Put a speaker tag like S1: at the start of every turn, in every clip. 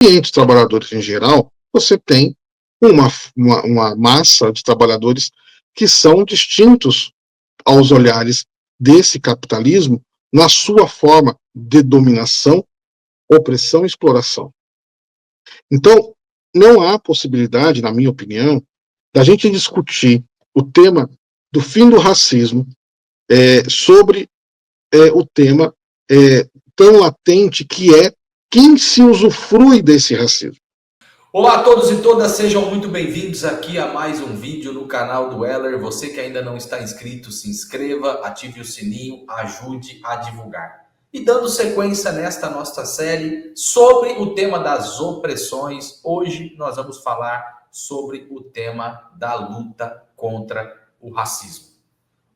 S1: E entre os trabalhadores em geral, você tem uma massa de trabalhadores que são distintos aos olhares desse capitalismo na sua forma de dominação, opressão e exploração. Então, não há possibilidade, na minha opinião, da gente discutir o tema do fim do racismo sobre o tema tão latente que é quem se usufrui desse racismo.
S2: Olá a todos e todas, sejam muito bem-vindos aqui a mais um vídeo no canal do Heller. Você que ainda não está inscrito, se inscreva, ative o sininho, ajude a divulgar. E dando sequência nesta nossa série sobre o tema das opressões, hoje nós vamos falar sobre o tema da luta contra o racismo.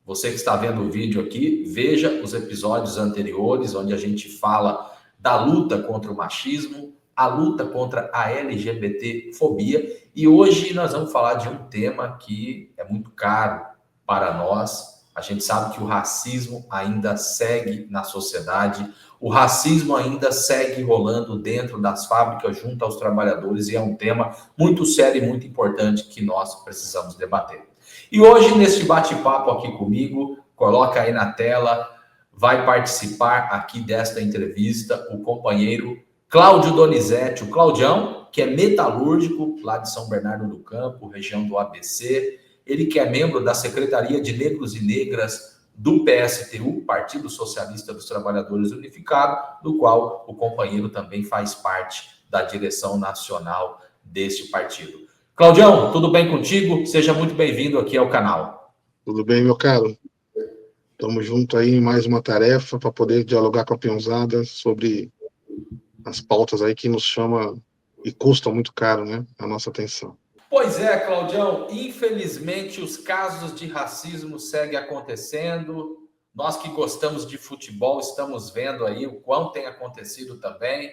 S2: Você que está vendo o vídeo aqui, veja os episódios anteriores, onde a gente fala da luta contra o machismo, a luta contra a LGBT-fobia, e hoje nós vamos falar de um tema que é muito caro para nós. A gente sabe que o racismo ainda segue na sociedade, o racismo ainda segue rolando dentro das fábricas junto aos trabalhadores, e é um tema muito sério e muito importante que nós precisamos debater. E hoje, neste bate-papo aqui comigo, coloca aí na tela, vai participar aqui desta entrevista o companheiro Cláudio Donizete, o Claudião, que é metalúrgico lá de São Bernardo do Campo, região do ABC. Ele que é membro da Secretaria de Negros e Negras do PSTU, Partido Socialista dos Trabalhadores Unificado, do qual o companheiro também faz parte da direção nacional deste partido. Claudião, tudo bem contigo? Seja muito bem-vindo aqui ao canal.
S1: Tudo bem, meu caro? Estamos juntos aí em mais uma tarefa para poder dialogar com a peãozada sobre as pautas aí que nos chama e custam muito caro, né, a nossa atenção.
S2: Pois é, Claudião, infelizmente os casos de racismo seguem acontecendo. Nós que gostamos de futebol estamos vendo aí o quão tem acontecido também.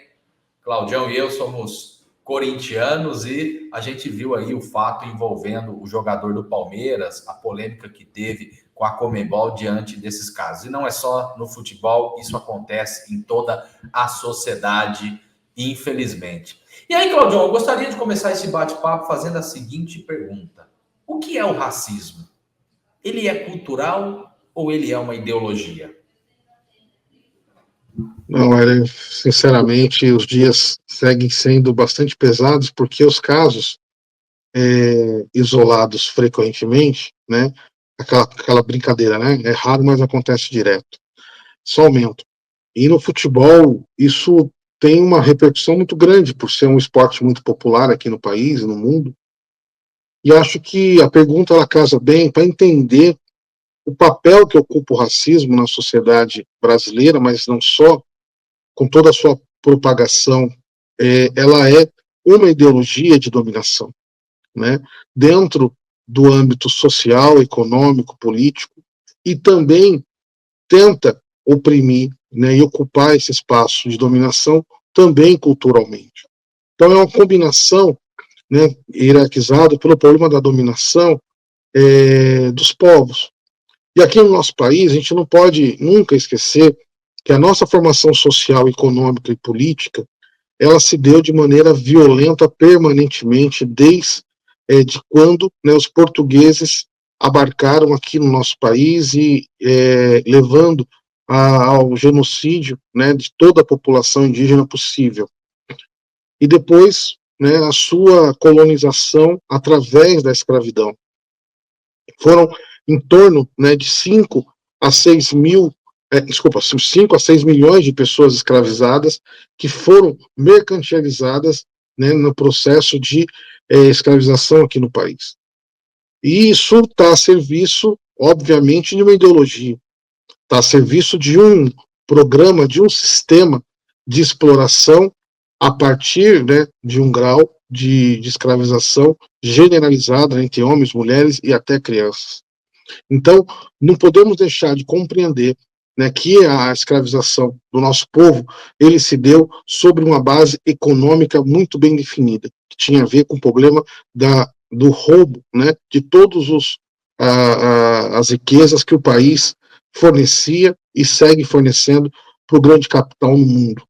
S2: Claudião e eu somos corintianos e a gente viu aí o fato envolvendo o jogador do Palmeiras, a polêmica que teve com a Conmebol diante desses casos. E não é só no futebol, isso acontece em toda a sociedade, infelizmente. E aí, Claudião, eu gostaria de começar esse bate-papo fazendo a seguinte pergunta. O que é o racismo? Ele é cultural ou ele é uma ideologia?
S1: Não, sinceramente, os dias seguem sendo bastante pesados porque os casos isolados frequentemente, né, aquela brincadeira, né, é raro, mas acontece direto, só aumenta. E no futebol, isso tem uma repercussão muito grande, por ser um esporte muito popular aqui no país, no mundo. E acho que a pergunta ela casa bem para entender o papel que ocupa o racismo na sociedade brasileira, mas não só, com toda a sua propagação, ela é uma ideologia de dominação, né? Dentro do âmbito social, econômico, político, e também tenta oprimir, né, e ocupar esse espaço de dominação também culturalmente. Então é uma combinação, né, hierarquizada pelo problema da dominação dos povos. E aqui no nosso país, a gente não pode nunca esquecer que a nossa formação social, econômica e política, ela se deu de maneira violenta permanentemente desde de quando, né, os portugueses abarcaram aqui no nosso país e levando ao genocídio, né, de toda a população indígena possível. E depois, né, a sua colonização através da escravidão. Foram em torno, né, de 5 a 6 mil, 5 a 6 milhões de pessoas escravizadas que foram mercantilizadas, né, no processo de escravização aqui no país. E isso está a serviço, obviamente, de uma ideologia, está a serviço de um programa, de um sistema de exploração a partir, né, de um grau de escravização generalizada entre homens, mulheres e até crianças. Então, não podemos deixar de compreender, né, que a escravização do nosso povo, ele se deu sobre uma base econômica muito bem definida, que tinha a ver com o problema do roubo, né, de todos as riquezas que o país fornecia e segue fornecendo para o grande capital no mundo.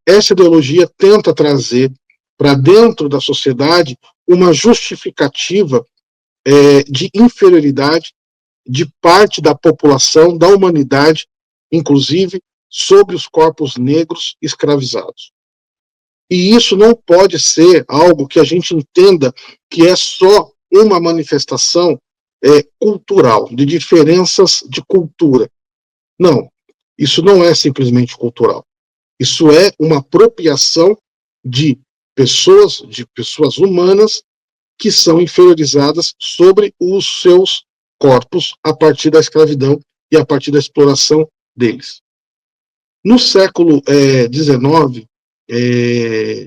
S1: essa ideologia tenta trazer para dentro da sociedade uma justificativa de inferioridade de parte da população, da humanidade, inclusive sobre os corpos negros escravizados. E isso não pode ser algo que a gente entenda que é só uma manifestação cultural, de diferenças de cultura. Não, isso não é simplesmente cultural. Isso é uma apropriação de pessoas humanas que são inferiorizadas sobre os seus corpos a partir da escravidão e a partir da exploração deles. No século XIX,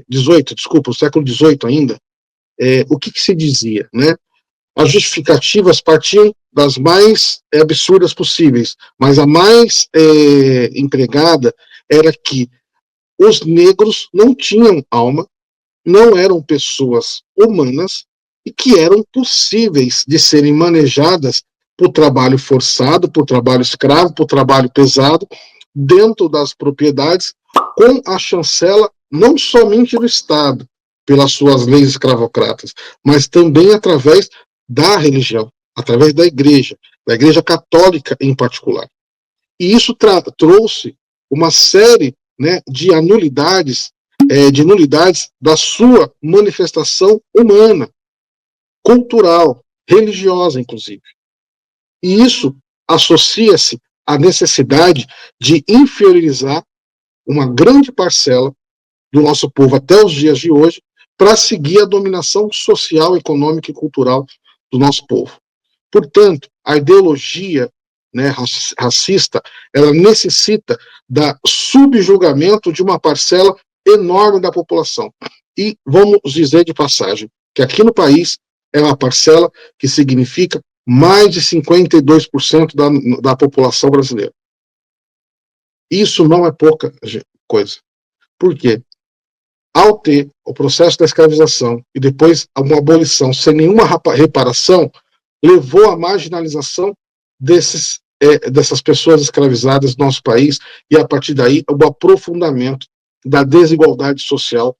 S1: no século XVIII ainda, o que se dizia, né? As justificativas partiam das mais absurdas possíveis, mas a mais empregada era que os negros não tinham alma, não eram pessoas humanas e que eram possíveis de serem manejadas por trabalho forçado, por trabalho escravo, por trabalho pesado, dentro das propriedades, com a chancela não somente do Estado, pelas suas leis escravocratas, mas também através da religião, através da igreja católica em particular. E isso trouxe uma série, né, de nulidades da sua manifestação humana, cultural, religiosa, inclusive. E isso associa-se à necessidade de inferiorizar uma grande parcela do nosso povo até os dias de hoje para seguir a dominação social, econômica e cultural do nosso povo. Portanto, a ideologia, né, racista, ela necessita da subjugamento de uma parcela enorme da população. E vamos dizer de passagem que aqui no país é uma parcela que significa mais de 52% da população brasileira. Isso não é pouca coisa. Por quê? Ao ter o processo da escravização e depois uma abolição sem nenhuma reparação, levou à marginalização dessas pessoas escravizadas no nosso país e, a partir daí, o aprofundamento da desigualdade social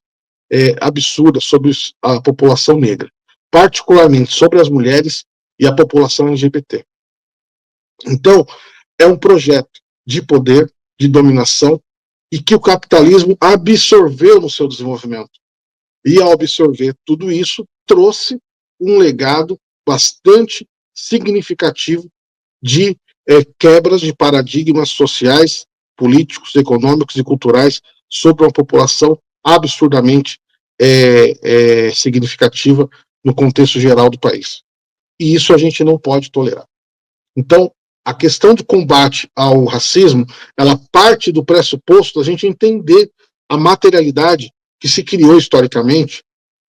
S1: absurda sobre a população negra, particularmente sobre as mulheres e a população LGBT. Então, é um projeto de poder, de dominação, e que o capitalismo absorveu no seu desenvolvimento. E, ao absorver tudo isso, trouxe um legado bastante significativo de quebras de paradigmas sociais, políticos, econômicos e culturais sobre uma população absurdamente significativa no contexto geral do país. E isso a gente não pode tolerar. Então, a questão de combate ao racismo, ela parte do pressuposto da gente entender a materialidade que se criou historicamente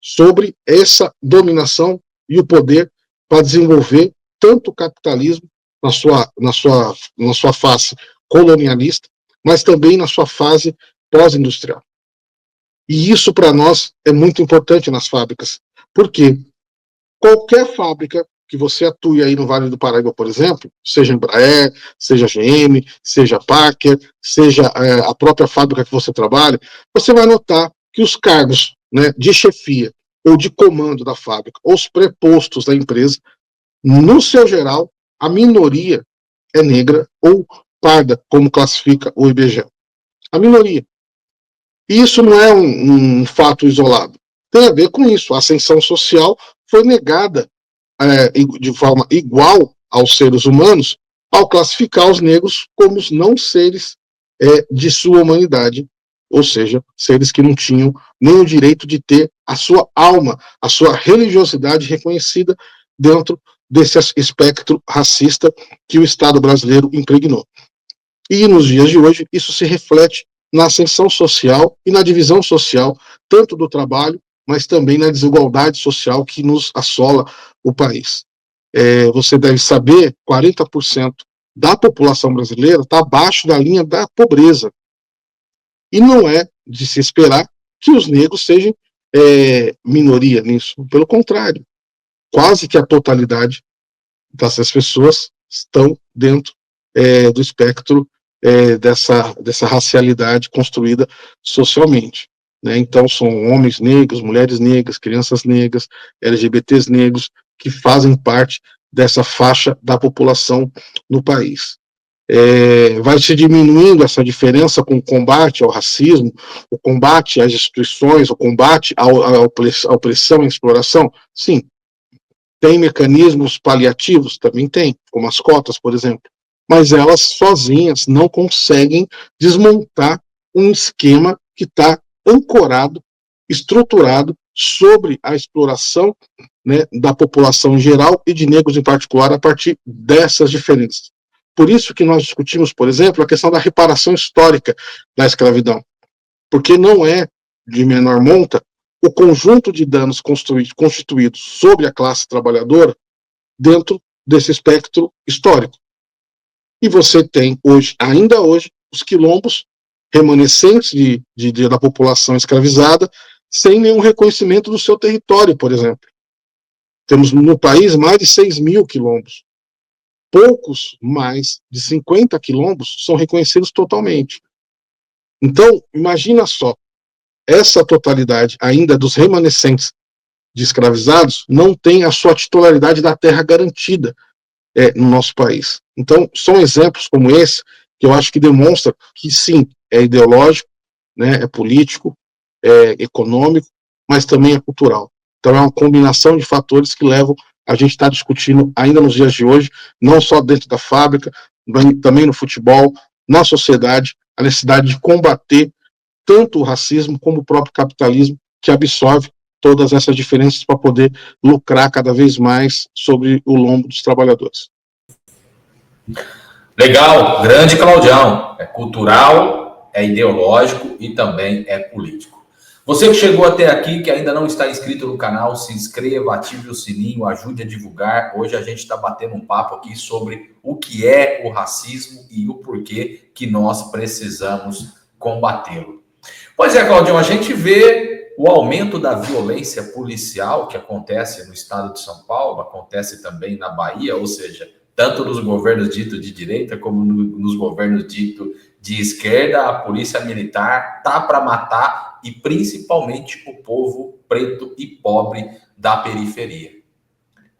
S1: sobre essa dominação e o poder para desenvolver tanto o capitalismo na sua face colonialista, mas também na sua fase pós-industrial. E isso, para nós, é muito importante nas fábricas. Por quê? Qualquer fábrica que você atue aí no Vale do Paraíba, por exemplo, seja Embraer, seja GM, seja Parker, seja a própria fábrica que você trabalha, você vai notar que os cargos, né, de chefia ou de comando da fábrica, ou os prepostos da empresa, no seu geral, a minoria é negra ou parda, como classifica o IBGE. A minoria. E isso não é um fato isolado. Tem a ver com isso. A ascensão social foi negada de forma igual aos seres humanos ao classificar os negros como os não seres de sua humanidade, ou seja, seres que não tinham nem o direito de ter a sua alma, a sua religiosidade reconhecida dentro desse espectro racista que o Estado brasileiro impregnou. E nos dias de hoje, isso se reflete na ascensão social e na divisão social, tanto do trabalho, mas também na desigualdade social que nos assola o país. Você deve saber, 40% da população brasileira está abaixo da linha da pobreza. E não é de se esperar que os negros sejam minoria nisso. Pelo contrário, quase que a totalidade dessas pessoas estão dentro do espectro dessa racialidade construída socialmente. Né? Então, são homens negros, mulheres negras, crianças negras, LGBTs negros, que fazem parte dessa faixa da população no país. Vai se diminuindo essa diferença com o combate ao racismo, o combate às instituições, o combate à opressão e exploração? Sim. Tem mecanismos paliativos? Também tem, como as cotas, por exemplo. Mas elas sozinhas não conseguem desmontar um esquema que está ancorado, estruturado sobre a exploração, né, da população em geral e de negros em particular a partir dessas diferenças. Por isso que nós discutimos, por exemplo, a questão da reparação histórica da escravidão, porque não é de menor monta o conjunto de danos constituídos sobre a classe trabalhadora dentro desse espectro histórico. E você tem hoje, ainda hoje, os quilombos remanescentes da população escravizada sem nenhum reconhecimento do seu território, por exemplo. Temos no país mais de 6 mil quilombos. Poucos mais de 50 quilombos são reconhecidos totalmente. Então, imagina só, essa totalidade ainda dos remanescentes de escravizados não tem a sua titularidade da terra garantida no nosso país. Então, são exemplos como esse que eu acho que demonstram que sim, é ideológico, né, é político, é econômico, mas também é cultural. Então, é uma combinação de fatores que levam a gente estar discutindo ainda nos dias de hoje, não só dentro da fábrica, também no futebol, na sociedade, a necessidade de combater tanto o racismo como o próprio capitalismo, que absorve todas essas diferenças para poder lucrar cada vez mais sobre o lombo dos trabalhadores.
S2: Legal, grande Claudião. É cultural, é ideológico e também é político. Você que chegou até aqui, que ainda não está inscrito no canal, se inscreva, ative o sininho, ajude a divulgar. Hoje a gente está batendo um papo aqui sobre o que é o racismo e o porquê que nós precisamos combatê-lo. Pois é, Claudião, a gente vê o aumento da violência policial que acontece no estado de São Paulo, acontece também na Bahia, ou seja, tanto nos governos ditos de direita como nos governos ditos de esquerda, a polícia militar tá para matar e principalmente o povo preto e pobre da periferia.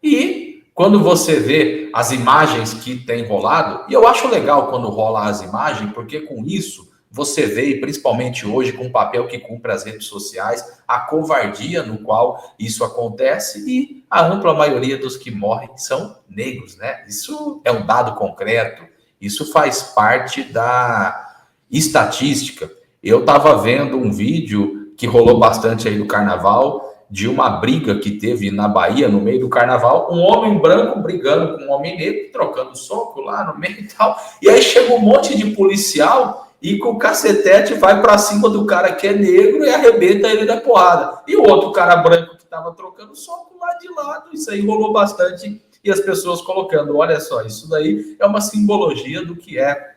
S2: E quando você vê as imagens que tem rolado, e eu acho legal quando rola as imagens, porque com isso você vê, e principalmente hoje com o papel que cumpre as redes sociais, a covardia no qual isso acontece e a ampla maioria dos que morrem são negros, né? Isso é um dado concreto, isso faz parte da estatística. Eu estava vendo um vídeo que rolou bastante aí do carnaval, de uma briga que teve na Bahia, no meio do carnaval, um homem branco brigando com um homem negro, trocando soco lá no meio e tal, e aí chega um monte de policial e com o cacetete vai para cima do cara que é negro e arrebenta ele da porrada. E o outro cara branco que estava trocando soco lá de lado, isso aí rolou bastante, e as pessoas colocando, olha só, isso daí é uma simbologia do que é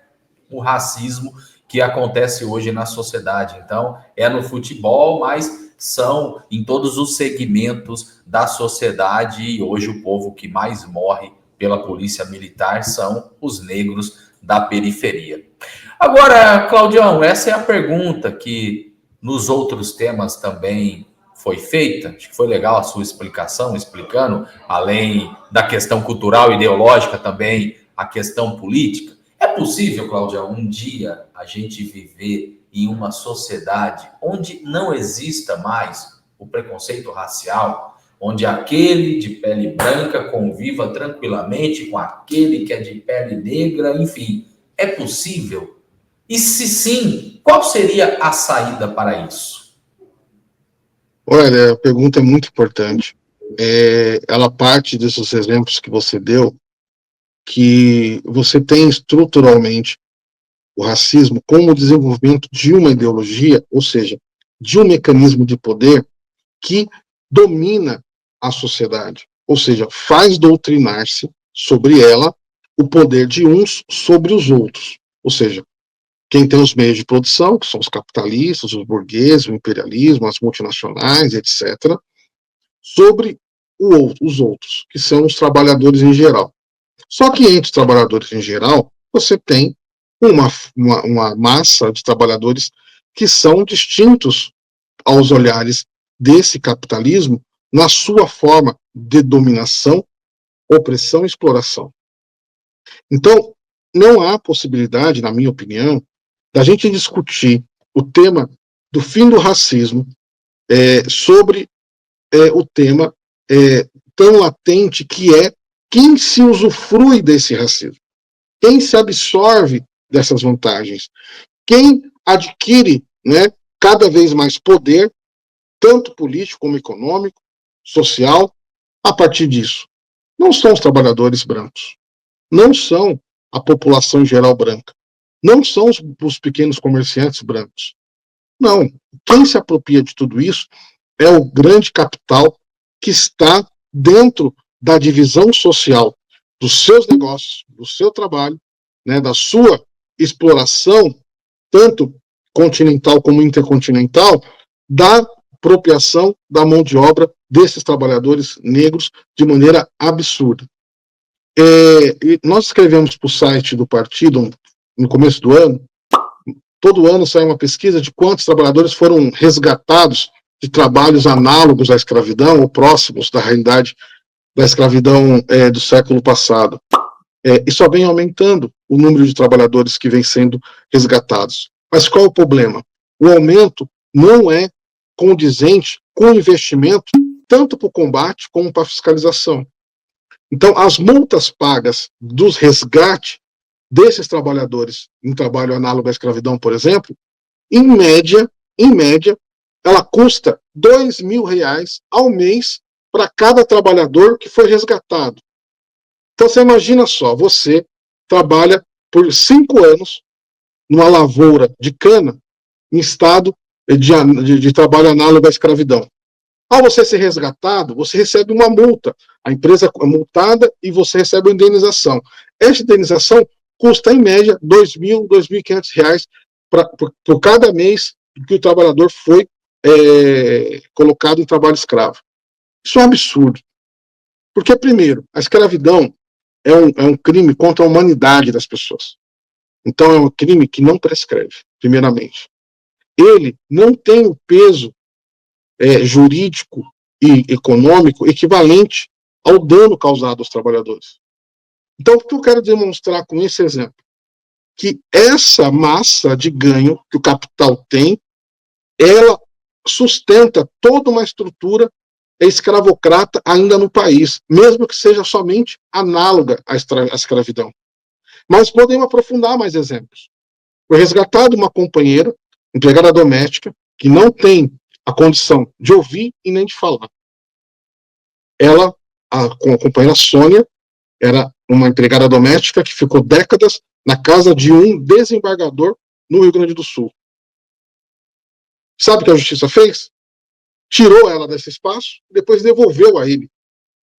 S2: o racismo que acontece hoje na sociedade. Então, é no futebol, mas são em todos os segmentos da sociedade, e hoje o povo que mais morre pela polícia militar são os negros da periferia. Agora, Claudião, essa é a pergunta que nos outros temas também foi feita. Acho que foi legal a sua explicação, explicando, além da questão cultural e ideológica, também a questão política. É possível, Claudião, um dia a gente viver em uma sociedade onde não exista mais o preconceito racial, onde aquele de pele branca conviva tranquilamente com aquele que é de pele negra, enfim, é possível? E se sim, qual seria a saída para isso?
S1: Olha, a pergunta é muito importante. Ela parte desses exemplos que você deu, que você tem estruturalmente o racismo como o desenvolvimento de uma ideologia, ou seja, de um mecanismo de poder que domina a sociedade, ou seja, faz doutrinar-se sobre ela o poder de uns sobre os outros, ou seja, quem tem os meios de produção, que são os capitalistas, os burgueses, o imperialismo, as multinacionais, etc., sobre os outros, que são os trabalhadores em geral. Só que entre os trabalhadores em geral, você tem uma massa de trabalhadores que são distintos aos olhares desse capitalismo na sua forma de dominação, opressão e exploração. Então, não há possibilidade, na minha opinião, da gente discutir o tema do fim do racismo sobre o tema tão latente que é quem se usufrui desse racismo, quem se absorve dessas vantagens, quem adquire, né, cada vez mais poder, tanto político como econômico, social, a partir disso. Não são os trabalhadores brancos, não são a população geral branca, não são os pequenos comerciantes brancos. Não. Quem se apropria de tudo isso é o grande capital que está dentro da divisão social dos seus negócios, do seu trabalho, né, da sua exploração, tanto continental como intercontinental, da apropriação da mão de obra desses trabalhadores negros de maneira absurda. Nós escrevemos para o site do partido no começo do ano. Todo ano sai uma pesquisa de quantos trabalhadores foram resgatados de trabalhos análogos à escravidão ou próximos da realidade da escravidão do século passado. E só vem aumentando o número de trabalhadores que vem sendo resgatados. Mas qual é o problema? O aumento não é condizente com o investimento tanto para o combate como para a fiscalização. Então, as multas pagas dos resgates desses trabalhadores em trabalho análogo à escravidão, por exemplo, em média, ela custa R$2.000 ao mês para cada trabalhador que foi resgatado. Então você imagina só, você trabalha por 5 anos numa lavoura de cana em estado de trabalho análogo à escravidão. Ao você ser resgatado, você recebe uma multa. A empresa é multada e você recebe uma indenização. Essa indenização custa, em média, R$2.000, R$2.500 por cada mês que o trabalhador foi colocado em trabalho escravo. Isso é um absurdo. Porque, primeiro, a escravidão é um crime contra a humanidade das pessoas. Então, é um crime que não prescreve, primeiramente. Ele não tem o peso jurídico e econômico equivalente ao dano causado aos trabalhadores. Então, o que eu quero demonstrar com esse exemplo? Que essa massa de ganho que o capital tem, ela sustenta toda uma estrutura escravocrata ainda no país, mesmo que seja somente análoga à escravidão. Mas podemos aprofundar mais exemplos. Foi resgatado uma companheira, empregada doméstica, que não tem a condição de ouvir e nem de falar. Ela, a companheira Sônia, era uma empregada doméstica que ficou décadas na casa de um desembargador no Rio Grande do Sul. Sabe o que a justiça fez? Tirou ela desse espaço e depois devolveu a ele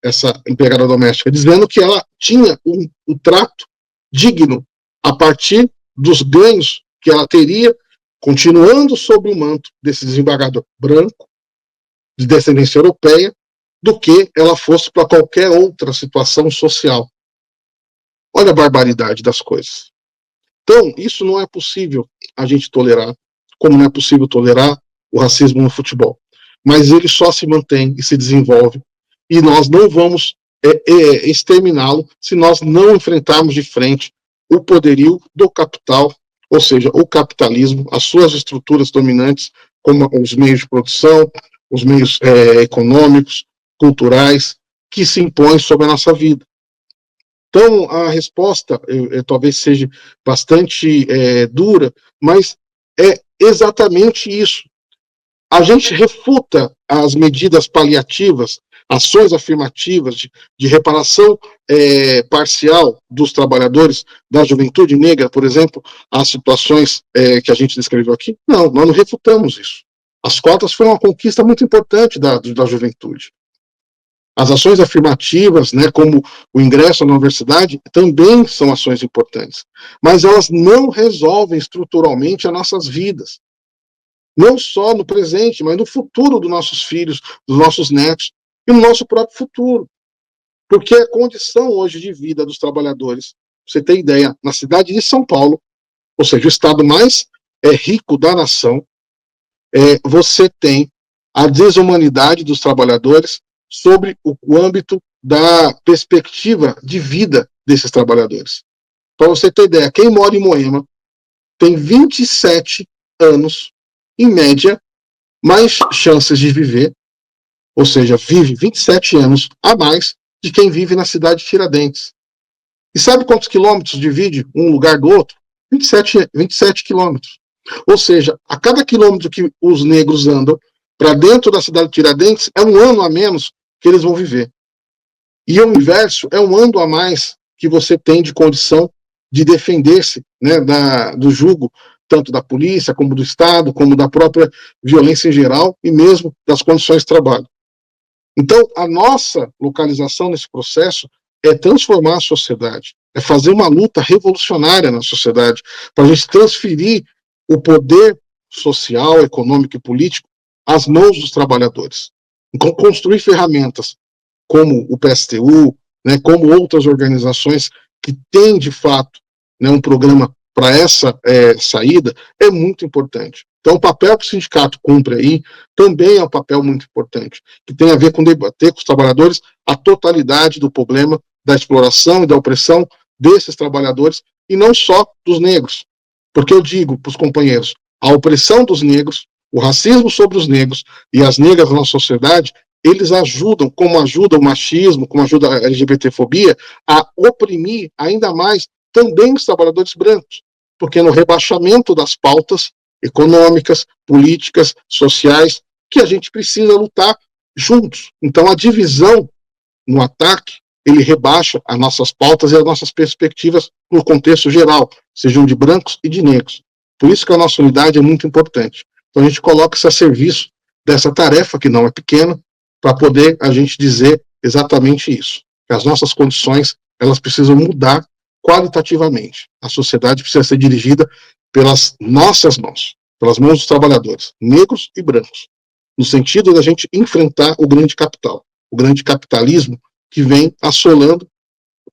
S1: essa empregada doméstica, dizendo que ela tinha um trato digno a partir dos ganhos que ela teria continuando sob o manto desse desembargador branco, de descendência europeia, do que ela fosse para qualquer outra situação social. Olha a barbaridade das coisas. Então, isso não é possível a gente tolerar, como não é possível tolerar o racismo no futebol. Mas ele só se mantém e se desenvolve, e nós não vamos exterminá-lo se nós não enfrentarmos de frente o poderio do capital, ou seja, o capitalismo, as suas estruturas dominantes, como os meios de produção, os meios econômicos, culturais, que se impõem sobre a nossa vida. Então, a resposta talvez seja bastante dura, mas é exatamente isso. A gente refuta as medidas paliativas, ações afirmativas de reparação parcial dos trabalhadores da juventude negra, por exemplo, as situações que a gente descreveu aqui. Não, nós não refutamos isso. As cotas foram uma conquista muito importante da juventude. As ações afirmativas, né, como o ingresso na universidade, também são ações importantes. Mas elas não resolvem estruturalmente as nossas vidas. Não só no presente, mas no futuro dos nossos filhos, dos nossos netos e no nosso próprio futuro. Porque a condição hoje de vida dos trabalhadores, pra você ter ideia, na cidade de São Paulo, ou seja, o estado mais rico da nação, você tem a desumanidade dos trabalhadores sobre o âmbito da perspectiva de vida desses trabalhadores. Para você ter ideia, quem mora em Moema tem 27 anos, em média, mais chances de viver, ou seja, vive 27 anos a mais de quem vive na cidade de Tiradentes. E sabe quantos quilômetros divide um lugar do outro? 27 quilômetros. Ou seja, a cada quilômetro que os negros andam para dentro da cidade de Tiradentes, é um ano a menos que eles vão viver. E o inverso é um ano a mais que você tem de condição de defender-se, né, do jugo, tanto da polícia, como do Estado, como da própria violência em geral, e mesmo das condições de trabalho. Então, a nossa localização nesse processo é transformar a sociedade, é fazer uma luta revolucionária na sociedade, para a gente transferir o poder social, econômico e político às mãos dos trabalhadores. Então, construir ferramentas como o PSTU, né, como outras organizações que têm, de fato, né, um programa para essa saída, é muito importante. Então, o papel que o sindicato cumpre aí também é um papel muito importante, que tem a ver com debater com os trabalhadores a totalidade do problema da exploração e da opressão desses trabalhadores, e não só dos negros. Porque eu digo para os companheiros, a opressão dos negros, o racismo sobre os negros e as negras na sociedade, eles ajudam, como ajuda o machismo, como ajuda a LGBTfobia, a oprimir ainda mais também os trabalhadores brancos. Porque no rebaixamento das pautas econômicas, políticas, sociais, que a gente precisa lutar juntos. Então, a divisão no ataque, ele rebaixa as nossas pautas e as nossas perspectivas no contexto geral, sejam de brancos e de negros. Por isso que a nossa unidade é muito importante. Então, a gente coloca isso a serviço dessa tarefa, que não é pequena, para poder a gente dizer exatamente isso. Que as nossas condições, elas precisam mudar qualitativamente. A sociedade precisa ser dirigida pelas nossas mãos, pelas mãos dos trabalhadores, negros e brancos, no sentido da gente enfrentar o grande capital, o grande capitalismo que vem assolando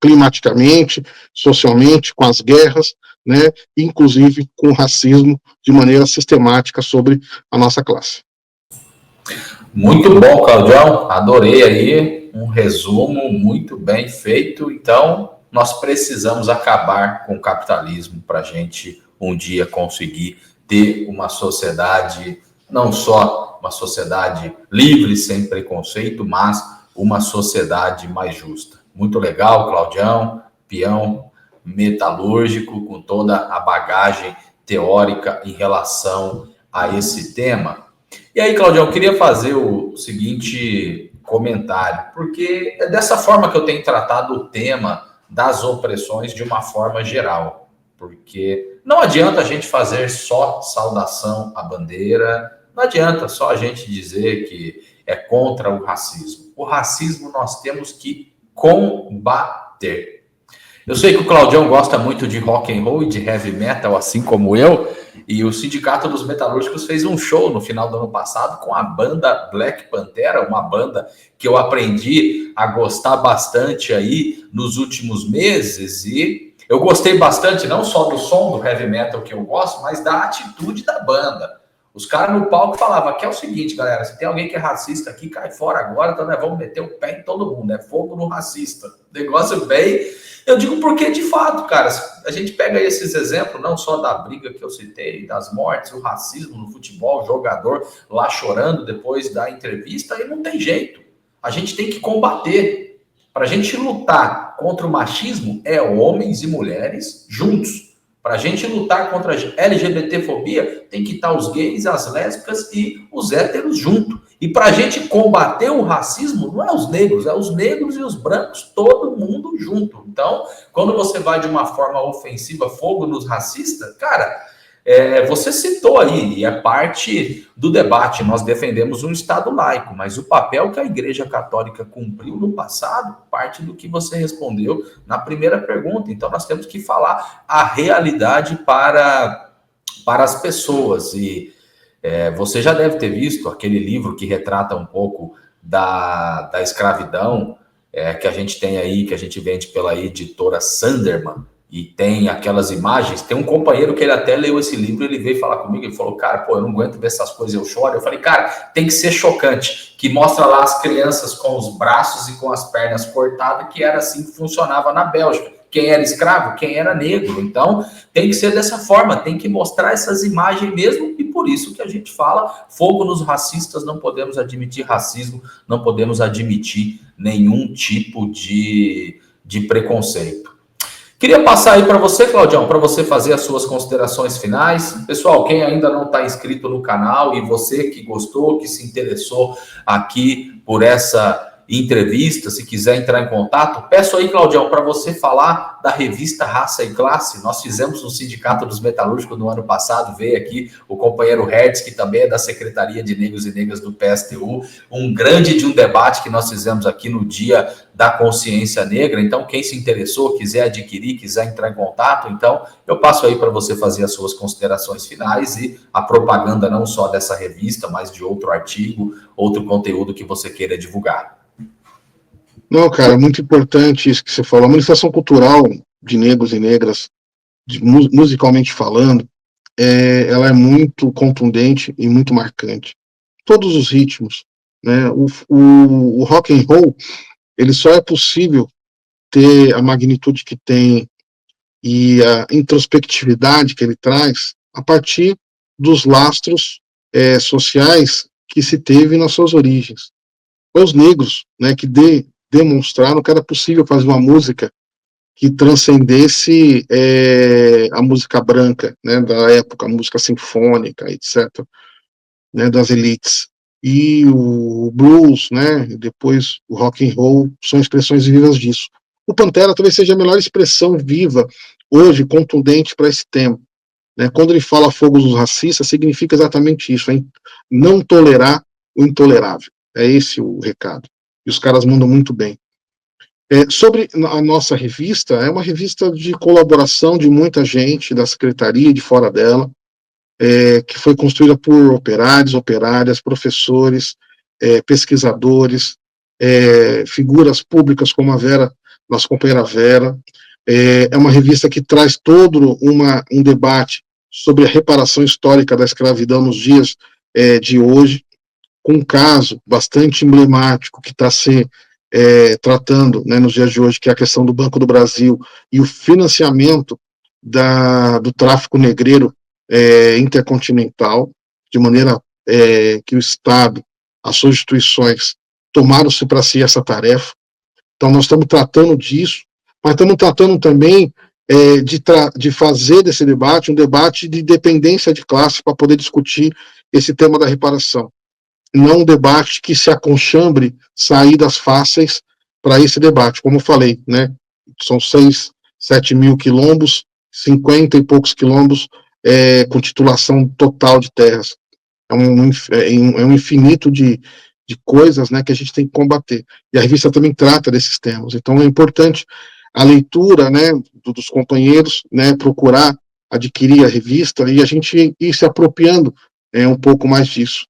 S1: climaticamente, socialmente, com as guerras, né, inclusive com o racismo de maneira sistemática sobre a nossa classe.
S2: Muito bom, Claudião. Adorei aí um resumo muito bem feito. Então, nós precisamos acabar com o capitalismo para a gente um dia conseguir ter uma sociedade, não só uma sociedade livre, sem preconceito, mas uma sociedade mais justa. Muito legal, Claudião, peão metalúrgico, com toda a bagagem teórica em relação a esse tema. E aí, Claudião, eu queria fazer o seguinte comentário, porque é dessa forma que eu tenho tratado o tema das opressões de uma forma geral. Porque não adianta a gente fazer só saudação à bandeira, não adianta só a gente dizer que é contra o racismo. O racismo nós temos que combater. Eu sei que o Claudião gosta muito de rock and roll e de heavy metal, assim como eu, e o Sindicato dos Metalúrgicos fez um show no final do ano passado com a banda Black Pantera, uma banda que eu aprendi a gostar bastante aí nos últimos meses, e eu gostei bastante não só do som do heavy metal que eu gosto, mas da atitude da banda. Os caras no palco falavam que é o seguinte, galera, se tem alguém que é racista aqui, cai fora agora, então nós vamos meter o pé em todo mundo, é fogo no racista. Negócio bem... Eu digo porque, de fato, cara, a gente pega esses exemplos, não só da briga que eu citei, das mortes, o racismo no futebol, o jogador lá chorando depois da entrevista, aí não tem jeito. A gente tem que combater. Para a gente lutar contra o machismo, é homens e mulheres juntos. Para a gente lutar contra a LGBTfobia, tem que estar os gays, as lésbicas e os héteros juntos. E para a gente combater o racismo, não é os negros e os brancos, todo mundo junto. Então, quando você vai de uma forma ofensiva, fogo nos racistas, cara, você citou aí, e é parte do debate, nós defendemos um Estado laico, mas o papel que a Igreja Católica cumpriu no passado, parte do que você respondeu na primeira pergunta. Então, nós temos que falar a realidade para as pessoas. E você já deve ter visto aquele livro que retrata um pouco da escravidão, que a gente tem aí, que a gente vende pela editora Sanderman, e tem aquelas imagens. Tem um companheiro que ele até leu esse livro, ele veio falar comigo, ele falou, cara, pô, eu não aguento ver essas coisas, eu choro. Eu falei, cara, tem que ser chocante, que mostra lá as crianças com os braços e com as pernas cortadas, que era assim que funcionava na Bélgica. Quem era escravo, quem era negro. Então, tem que ser dessa forma, tem que mostrar essas imagens mesmo, e por isso que a gente fala, fogo nos racistas, não podemos admitir racismo, não podemos admitir nenhum tipo de preconceito. Queria passar aí para você, Claudião, para você fazer as suas considerações finais. Pessoal, quem ainda não está inscrito no canal e você que gostou, que se interessou aqui por essa entrevista, se quiser entrar em contato, peço aí, Claudião, para você falar da revista Raça e Classe. Nós fizemos no Sindicato dos Metalúrgicos no ano passado, veio aqui o companheiro Hertz, que também é da Secretaria de Negros e Negras do PSTU, um grande de um debate que nós fizemos aqui no Dia da Consciência Negra. Então, quem se interessou, quiser adquirir, quiser entrar em contato, então eu passo aí para você fazer as suas considerações finais e a propaganda não só dessa revista, mas de outro artigo, outro conteúdo que você queira divulgar.
S1: Não, cara, muito importante isso que você falou. A manifestação cultural de negros e negras, musicalmente falando, ela é muito contundente e muito marcante. Todos os ritmos, né? O rock and roll, ele só é possível ter a magnitude que tem e a introspectividade que ele traz a partir dos lastros sociais que se teve nas suas origens. Os negros, né, que demonstraram que era possível fazer uma música que transcendesse a música branca, né, da época, a música sinfônica, etc., né, das elites. E o blues, né, e depois o rock and roll, são expressões vivas disso. O Pantera talvez seja a melhor expressão viva, hoje, contundente para esse tema. Né? Quando ele fala fogo dos racistas, significa exatamente isso, hein? Não tolerar o intolerável. É esse o recado. E os caras mandam muito bem. Sobre a nossa revista, é uma revista de colaboração de muita gente da secretaria e de fora dela, que foi construída por operários, operárias, professores, pesquisadores, figuras públicas como a Vera, nossa companheira Vera. É uma revista que traz todo um debate sobre a reparação histórica da escravidão nos dias de hoje, com um caso bastante emblemático que está se tratando, né, nos dias de hoje, que é a questão do Banco do Brasil e o financiamento do tráfico negreiro intercontinental, de maneira que o Estado, as suas instituições, tomaram-se para si essa tarefa. Então, nós estamos tratando disso, mas estamos tratando também de fazer desse debate um debate de dependência de classe para poder discutir esse tema da reparação. Não um debate que se aconchambre saídas fáceis para esse debate. Como eu falei, né, são 6, 7 mil quilombos, 50 e poucos quilombos com titulação total de terras. É um infinito de coisas, né, que a gente tem que combater. E a revista também trata desses temas. Então é importante a leitura, né, dos companheiros, né, procurar adquirir a revista e a gente ir se apropriando um pouco mais disso.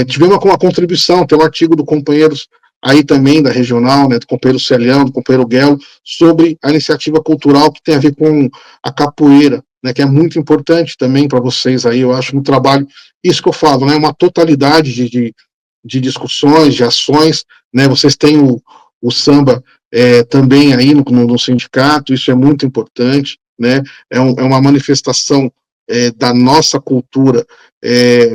S1: Tivemos uma contribuição, tem um artigo do companheiros aí também da regional, né, do companheiro Celião, do companheiro Guelo, sobre a iniciativa cultural que tem a ver com a capoeira, né, que é muito importante também para vocês aí, eu acho, no trabalho, isso que eu falo, né, uma totalidade de discussões, de ações, né, vocês têm o samba também aí no sindicato, isso é muito importante, né, é uma manifestação da nossa cultura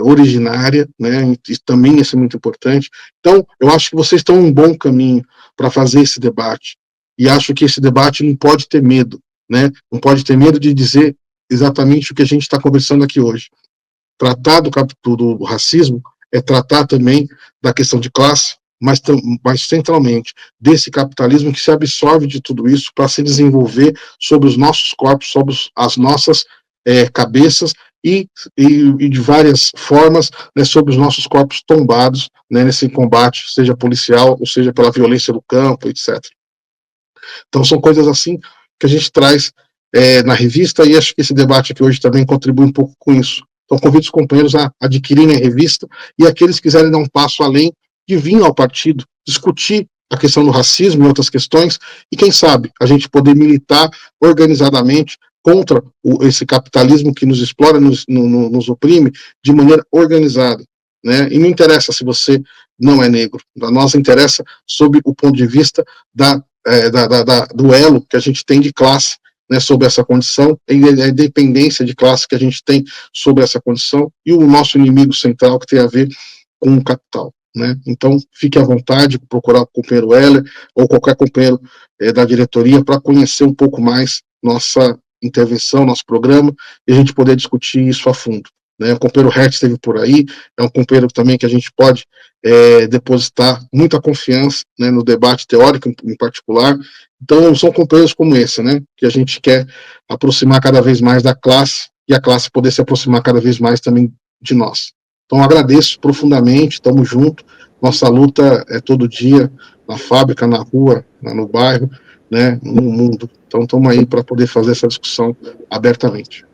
S1: originária, né, e também isso é muito importante. Então, eu acho que vocês estão em um bom caminho para fazer esse debate, e acho que esse debate não pode ter medo, né, não pode ter medo de dizer exatamente o que a gente está conversando aqui hoje. Tratar do racismo é tratar também da questão de classe, mas centralmente desse capitalismo que se absorve de tudo isso para se desenvolver sobre os nossos corpos, sobre as nossas cabeças e de várias formas, né, sobre os nossos corpos tombados, né, nesse combate, seja policial ou seja pela violência do campo, etc. Então são coisas assim que a gente traz na revista, e acho que esse debate aqui hoje também contribui um pouco com isso. Então convido os companheiros a adquirirem a revista, e aqueles que quiserem dar um passo além, de vir ao partido, discutir a questão do racismo e outras questões, e quem sabe a gente poder militar organizadamente contra esse capitalismo que nos explora, nos oprime de maneira organizada, né? E não interessa se você não é negro, a nós interessa sob o ponto de vista do elo que a gente tem de classe, né, sobre essa condição, e a independência de classe que a gente tem sobre essa condição, e o nosso inimigo central que tem a ver com o capital. Né? Então, fique à vontade, procurar o companheiro Heller ou qualquer companheiro da diretoria para conhecer um pouco mais nossa intervenção, nosso programa, e a gente poder discutir isso a fundo. Né? O companheiro Hertz esteve por aí, é um companheiro também que a gente pode depositar muita confiança, né, no debate teórico em particular. Então, são companheiros como esse, né, que a gente quer aproximar cada vez mais da classe e a classe poder se aproximar cada vez mais também de nós. Então, agradeço profundamente, estamos juntos, nossa luta é todo dia, na fábrica, na rua, no bairro, né, no mundo. Então, estamos aí para poder fazer essa discussão abertamente.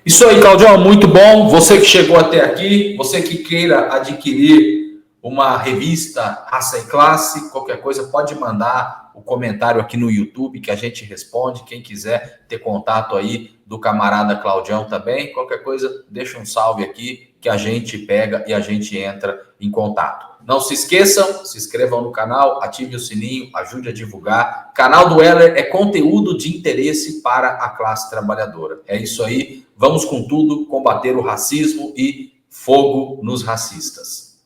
S2: Isso aí, Claudião, muito bom. Você que chegou até aqui, você que queira adquirir uma revista Raça e Classe, qualquer coisa, pode mandar o comentário aqui no YouTube que a gente responde. Quem quiser ter contato aí do camarada Claudião também, qualquer coisa, deixa um salve aqui que a gente pega e a gente entra em contato. Não se esqueçam, se inscrevam no canal, ative o sininho, ajude a divulgar. Canal do Heller é conteúdo de interesse para a classe trabalhadora. É isso aí, vamos com tudo combater o racismo e fogo nos racistas.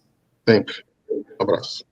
S1: Sempre. Um abraço.